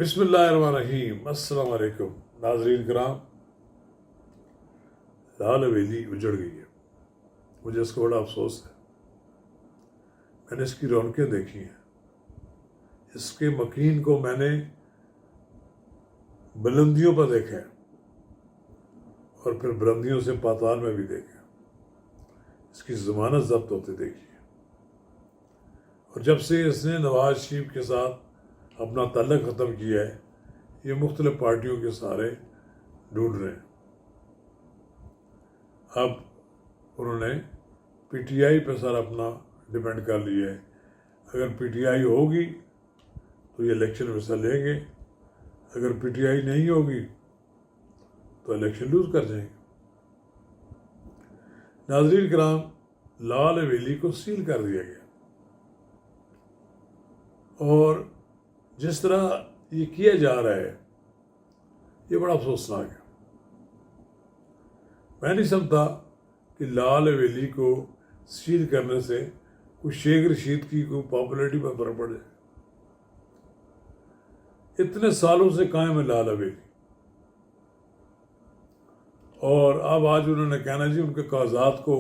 बिस्मिल्लाहिर्रहमानिर्रहीम। अस्सलाम वालेकुम नाज़रीन कराम। लाल हवेली उजड़ गई है, मुझे इसका बड़ा अफसोस है। मैंने इसकी रौनकें देखी हैं, इसके मकीन को मैंने बुलंदियों पर देखा है और फिर बुलंदियों से पाताल में भी देखा है। इसकी ज़मानत ज़ब्त होते देखी है और जब से इसने नवाज शरीफ के साथ अपना ताल्लुक़ ख़त्म किया है, ये मुख्तलिफ पार्टियों के सहारे ढूंढ रहे हैं। अब उन्होंने पीटीआई पर सारा अपना डिपेंड कर लिया है। अगर पीटीआई होगी तो ये इलेक्शन में हिस्सा लेंगे, अगर पीटीआई नहीं होगी तो इलेक्शन लूज कर जाएंगे। नाज़रीन कराम, लाल हवेली को सील कर दिया गया और जिस तरह ये किया जा रहा है ये बड़ा अफसोसनाक है। मैं नहीं समझता कि लाल हवेली को सील करने से कोई शेख रशीद की कोई पॉपुलरिटी पर फर्क पड़ जाए। इतने सालों से कायम है लाल हवेली और अब आज उन्होंने कहना जी उनके कागजात को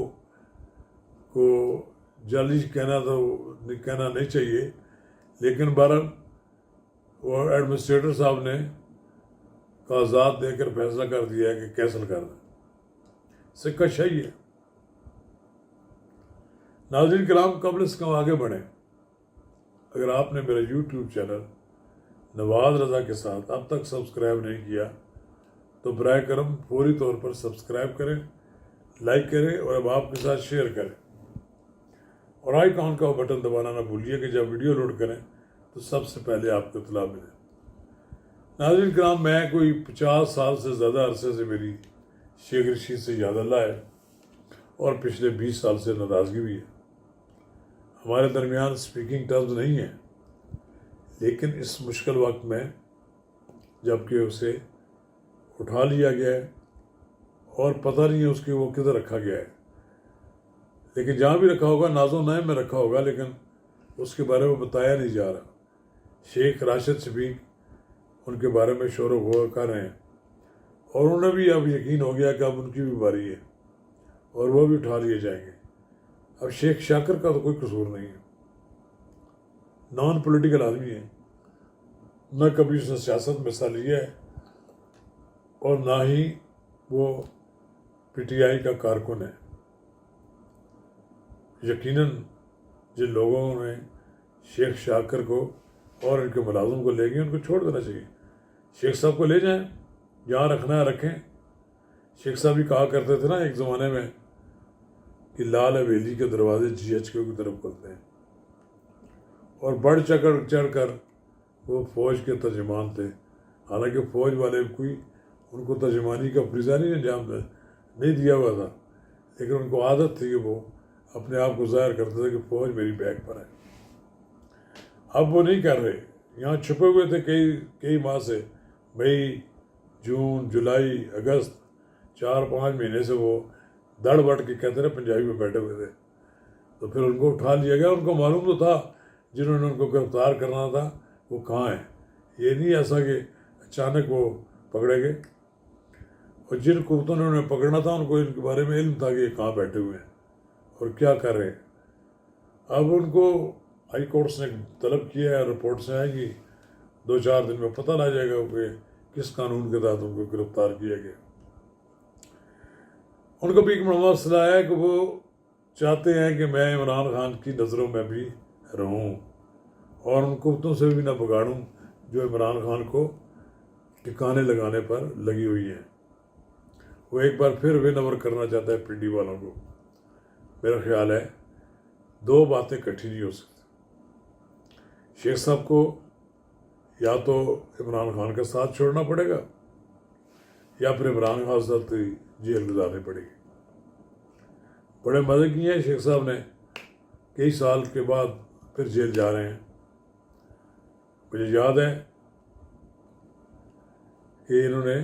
जाली कहना नहीं चाहिए, लेकिन बहरहाल वो एडमिनिस्ट्रेटर साहब ने कागजात देकर फैसला कर दिया है कि कैंसिल कर दें। सिक्का सही है। नाज़रीन कराम, कबल से कम आगे बढ़ें। अगर आपने मेरा यूट्यूब चैनल नवाज रज़ा के साथ अब तक सब्सक्राइब नहीं किया तो बराए करम फौरी तौर पर सब्सक्राइब करें, लाइक करें और अब आपके साथ शेयर करें और आइकॉन का बटन दबाना ना भूलिए कि जब वीडियो लोड करें तो सबसे पहले आपको इत्तला मिले। नाज़रीन कराम, मैं कोई 50 साल से ज़्यादा अरसे से मेरी शेख रशीद से याद अल्लाह है और पिछले 20 साल से नाराज़गी भी है। हमारे दरमियान स्पीकिंग टर्म्स नहीं है, लेकिन इस मुश्किल वक्त में जबकि उसे उठा लिया गया है और पता नहीं है उसके वो किधर रखा गया है, लेकिन जहाँ भी रखा होगा नाज़ो नए में रखा होगा, लेकिन उसके बारे में बताया नहीं जा रहा। शेख राशिद शफीक उनके बारे में शोर गुल कर रहे हैं और उन्हें भी अब यकीन हो गया कि अब उनकी भी बारी है और वो भी उठा लिए जाएंगे। अब शेख शाकिर का तो कोई कसूर नहीं है, नॉन पॉलिटिकल आदमी है, न कभी उसने सियासत में हिस्सा लिया है और ना ही वो पीटीआई का कारकुन है। यकीनन जिन लोगों ने शेख शाकिर को और इनके मुलाजिम को ले गए उनको छोड़ देना चाहिए। शेख साहब को ले जाएं, जहाँ रखना है रखें। शेख साहब भी कहा करते थे ना एक ज़माने में कि लाल हवेली के दरवाजे GHQ की तरफ खुलते हैं और बढ़ चढ़ कर वो फ़ौज के तर्जमान थे। हालांकि फ़ौज वाले कोई उनको तर्जमानी का फरीज़ा नहीं अंजाम नहीं दिया हुआ था, लेकिन उनको आदत थी कि वो अपने आप को ज़ाहिर करते थे कि फ़ौज मेरी बैक पर है। अब वो नहीं कर रहे, यहाँ छुपे हुए थे कई माह से। मई, जून, जुलाई, अगस्त 4-5 महीने से वो दड़ बड़ के कहते रहे पंजाबी में बैठे हुए थे। तो फिर उनको उठा लिया गया। उनको मालूम तो था जिन्होंने उनको गिरफ्तार करना था वो कहाँ हैं। ये नहीं ऐसा कि अचानक वो पकड़े गए, और जिन कुत्तों ने उन्हें पकड़ना था उनको इनके बारे में इल्म था कि ये कहाँ बैठे हुए हैं और क्या कर रहे हैं। अब उनको हाई कोर्ट्स ने तलब किया है, रिपोर्ट से आएगी 2-4 दिन में पता लग जाएगा कि किस कानून के तहत उनको गिरफ्तार किया गया। उनको भी एक मसला है कि वो चाहते हैं कि मैं इमरान खान की नज़रों में भी रहूं और उन कुत्तों से भी ना बिगाड़ूं जो इमरान खान को ठिकाने लगाने पर लगी हुई हैं। वो एक बार फिर विनम्र करना चाहता है पिंडी वालों को। मेरा ख्याल है 2 बातें इकट्ठी नहीं हो सकती। शेख साहब को या तो इमरान खान का साथ छोड़ना पड़ेगा या फिर इमरान खान साथ जेल गुजारनी पड़ेगी। बड़े मज़े किए हैं शेख साहब ने, कई साल के बाद फिर जेल जा रहे हैं। मुझे याद है कि इन्होंने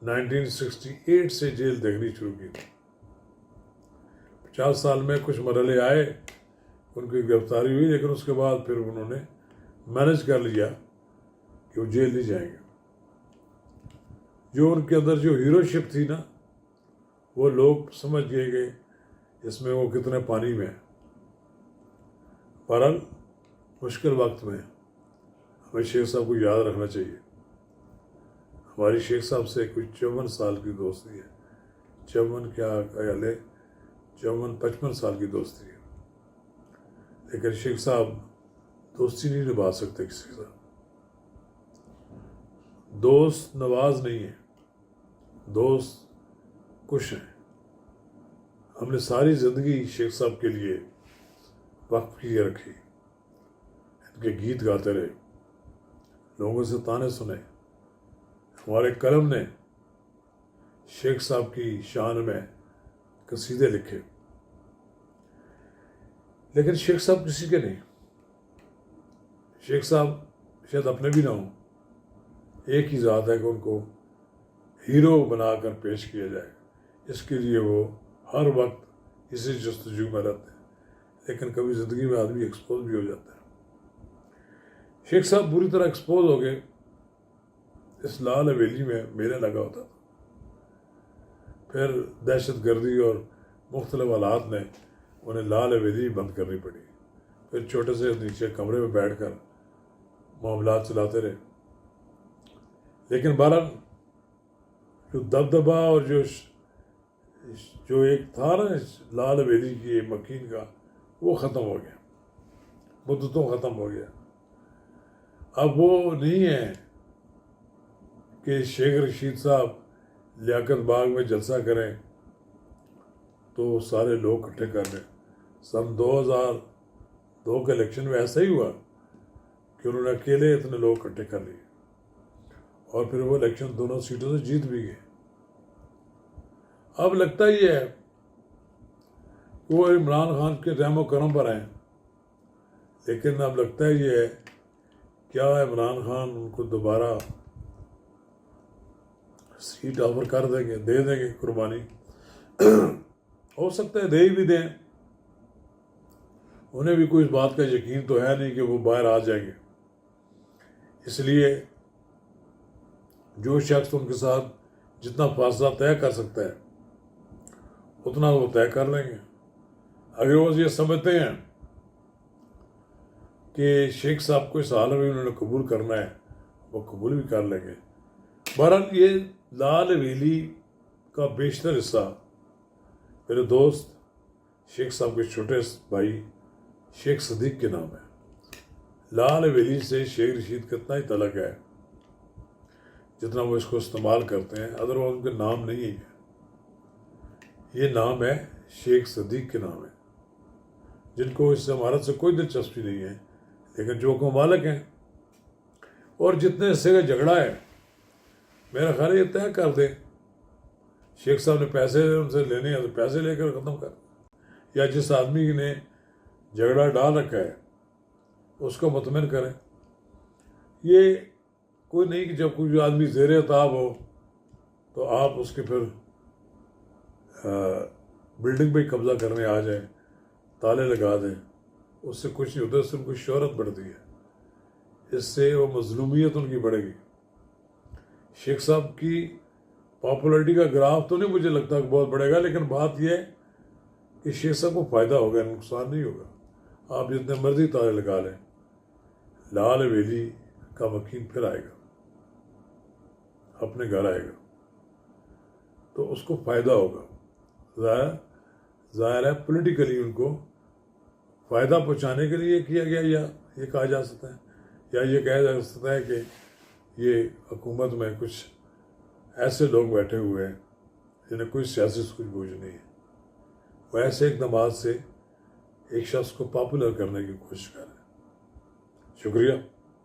1968 से जेल देखनी शुरू की। 50 साल में कुछ मरहले आए, उनकी गिरफ्तारी हुई, लेकिन उसके बाद फिर उन्होंने मैनेज कर लिया کہ وہ جیل نہیں جائیں گے. جو ان کے اندر جو ہیروشپ تھی نا، وہ لوگ سمجھ گئے کہ اس میں وہ کتنے پانی میں ہیں. بہرحال مشکل وقت میں ہمیں شیخ صاحب کو یاد رکھنا چاہیے. ہماری شیخ صاحب سے کچھ 54 سال کی دوستی ہے. 54 کیا خیال ہے، 55 سال کی دوستی ہے. لیکن شیخ صاحب دوستی نہیں نبھا سکتے کسی کے ساتھ. دوست نواز نہیں ہے، دوست کش ہیں. ہم نے ساری زندگی شیخ صاحب کے لیے وقف کیے رکھی. ان کے گیت گاتے رہے، لوگوں سے تانے سنے. ہمارے قلم نے شیخ صاحب کی شان میں قصیدے لکھے. لیکن شیخ صاحب کسی کے نہیں. شیخ صاحب شاید اپنے بھی نہ ہوں. ایک ہی ذات ہے کہ ان کو ہیرو بنا کر پیش کیا جائے. اس کے لیے وہ ہر وقت اسی جستجو میں رہتے ہیں. لیکن کبھی زندگی میں آدمی ایکسپوز بھی ہو جاتا ہے. شیخ صاحب بری طرح ایکسپوز ہو گئے. اس لال حویلی میں میلہ لگا ہوتا تھا. پھر دہشت گردی اور مختلف حالات نے انہیں لال حویلی بند کرنی پڑی. پھر چھوٹے سے نیچے کمرے میں بیٹھ کر معاملات چلاتے رہے. لیکن بہرحال جو دبدبا اور جو ایک تھا نا لال حویلی کی مکین کا، وہ ختم ہو گیا. مدتوں ختم ہو گیا. اب وہ نہیں ہے کہ شیخ رشید صاحب لیاقت باغ میں جلسہ کریں تو سارے لوگ اکٹھے کر لیں. سن 2002 کے الیکشن میں ایسا ہی ہوا کہ انہوں نے اکیلے اتنے لوگ اکٹھے کر لیے اور پھر وہ الیکشن دونوں سیٹوں سے جیت بھی گئے. اب لگتا ہی ہے کہ وہ عمران خان کے رحم و کرم پر ہیں. لیکن اب لگتا ہی ہے کیا عمران خان ان کو دوبارہ سیٹ آفر کر دیں گے، دے دیں گے قربانی. ہو سکتا ہے دے بھی دیں. انہیں بھی کوئی اس بات کا یقین تو ہے نہیں کہ وہ باہر آ جائیں گے. اس لیے جو شخص ان کے ساتھ جتنا فاصلہ طے کر سکتا ہے اتنا وہ طے کر لیں گے. اگر وہ یہ سمجھتے ہیں کہ شیخ صاحب کو اس حال میں انہوں نے قبول کرنا ہے، وہ قبول بھی کر لیں گے. بہرحال یہ لال حویلی کا بیشتر حصہ میرے دوست شیخ صاحب کے چھوٹے بھائی شیخ صدیق کے نام ہے. لال حویلی سے شیخ رشید کا اتنا ہی تعلق ہے جتنا وہ اس کو استعمال کرتے ہیں. ادروائز ان کا نام نہیں ہے. یہ نام ہے شیخ صدیق کے نام ہے، جن کو اس عمارت سے کوئی دلچسپی نہیں ہے، لیکن جو کو مالک ہیں. اور جتنے حصے کا جھگڑا ہے میرا خیال ہے یہ طے کر دیں. شیخ صاحب نے پیسے ان سے لینے ہیں تو پیسے لے کر ختم کر، یا جس آدمی نے جھگڑا ڈال رکھا ہے اس کو مطمئن کریں. یہ کوئی نہیں کہ جب کوئی آدمی زیر تاب ہو تو آپ اس کے پھر بلڈنگ پہ قبضہ کرنے آ جائیں، تالے لگا دیں. اس سے کچھ نہیں ہوتا. اس سے ان کو شہرت بڑھتی ہے. اس سے وہ مظلومیت ان کی بڑھے گی. شیخ صاحب کی پاپولرٹی کا گراف تو نہیں مجھے لگتا کہ بہت بڑھے گا، لیکن بات یہ ہے کہ شیخ صاحب کو فائدہ ہوگا، نقصان نہیں ہوگا. آپ جتنے مرضی تالے لگا لیں، لال حویلی کا مکین پھر آئے گا، اپنے گھر آئے گا تو اس کو فائدہ ہوگا. ظاہر ہے پولیٹیکلی ان کو فائدہ پہنچانے کے لیے کیا گیا، یا یہ کہا جا سکتا ہے، یا یہ کہا جا سکتا ہے کہ یہ حکومت میں کچھ ایسے لوگ بیٹھے ہوئے ہیں جنہیں کوئی سیاسی سوجھ بوجھ نہیں ہے. وہ ایسے اقدامات سے ایک شخص کو پاپولر کرنے کی کوشش کر رہے ہیں. شکریہ.